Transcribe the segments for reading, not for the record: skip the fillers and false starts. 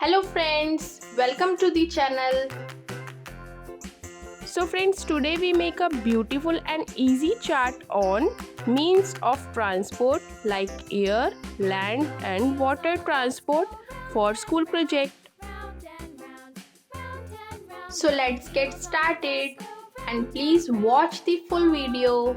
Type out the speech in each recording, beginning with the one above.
Hello friends, welcome to the channel. So friends, today we make a beautiful and easy chart on means of transport like air, land and water transport for school project. So let's get started and please watch the full video.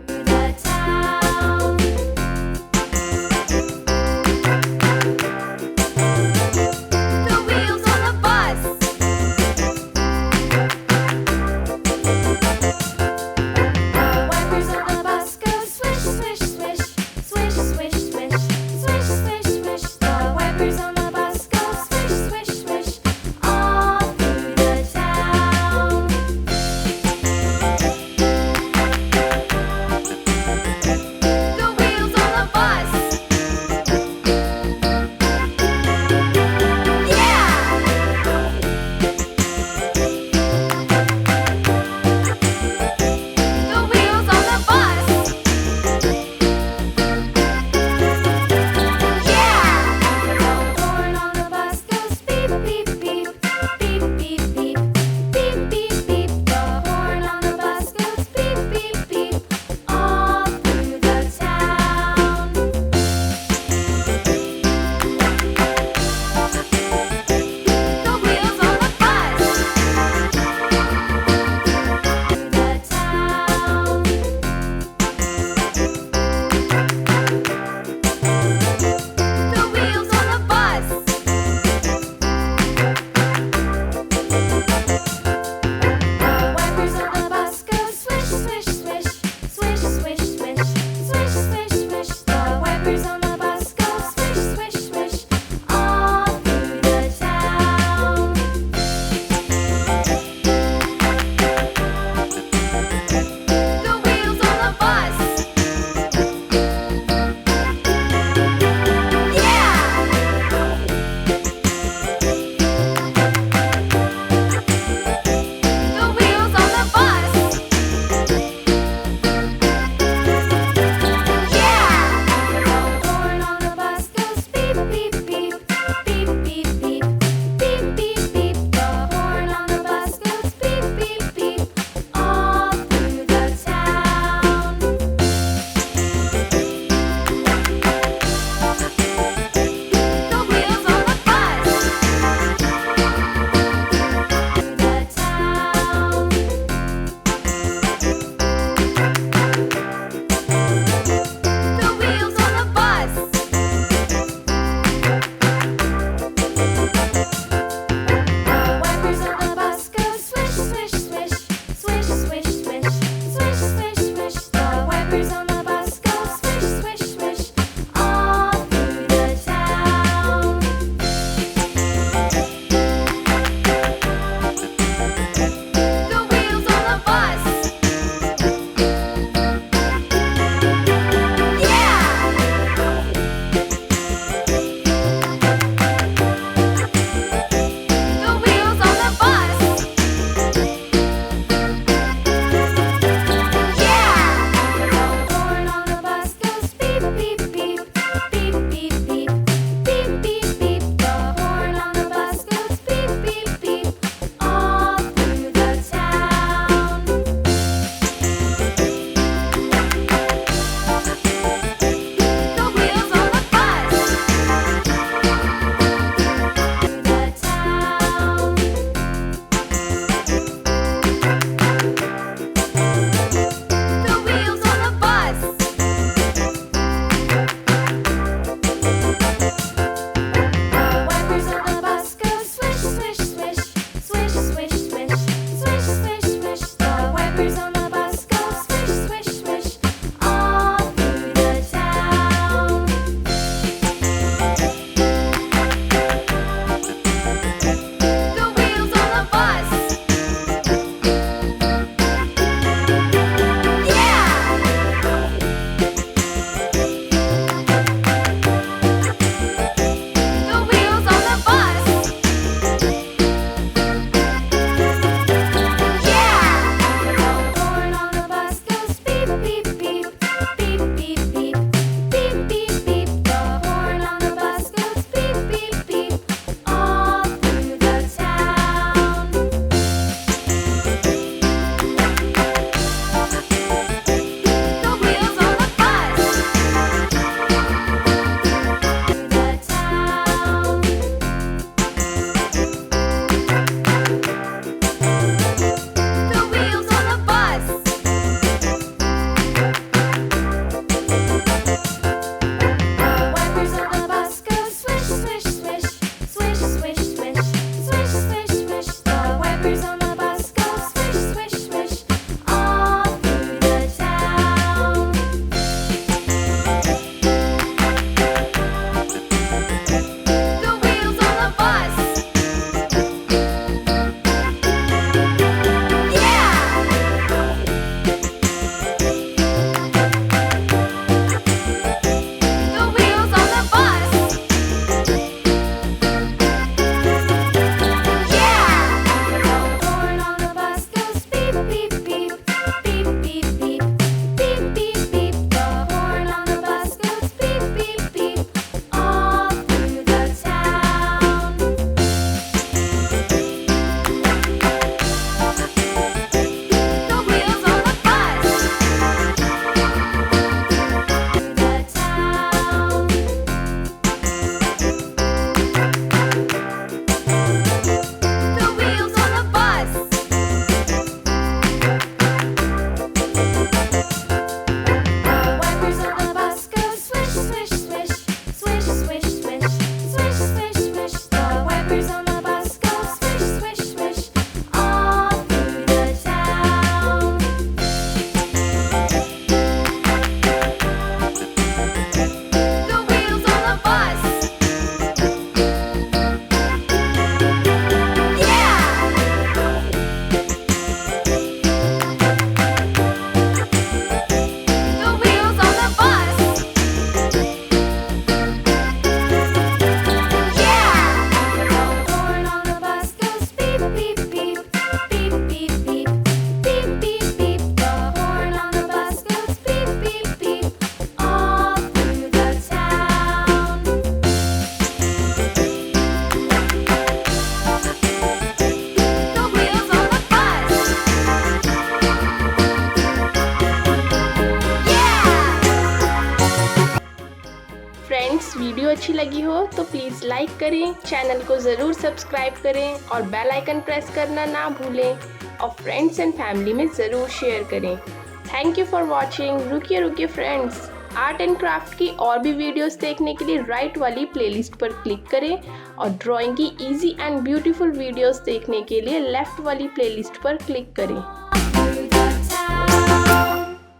अच्छी लगी हो तो please like करें, channel को ज़रूर subscribe करें और bell icon press करना ना भूलें और फ्रेंड्स एंड फैमिली में ज़रूर शेयर करें। Thank you for watching. रुकिए फ्रेंड्स, आर्ट एंड क्राफ्ट की और भी वीडियोस देखने के लिए राइट वाली प्लेलिस्ट पर क्लिक करें और ड्राइंग की इजी एंड ब्यूटीफुल वीडियोस देखने के लिए लेफ्ट वाली प्लेलिस्ट पर क्लिक करें।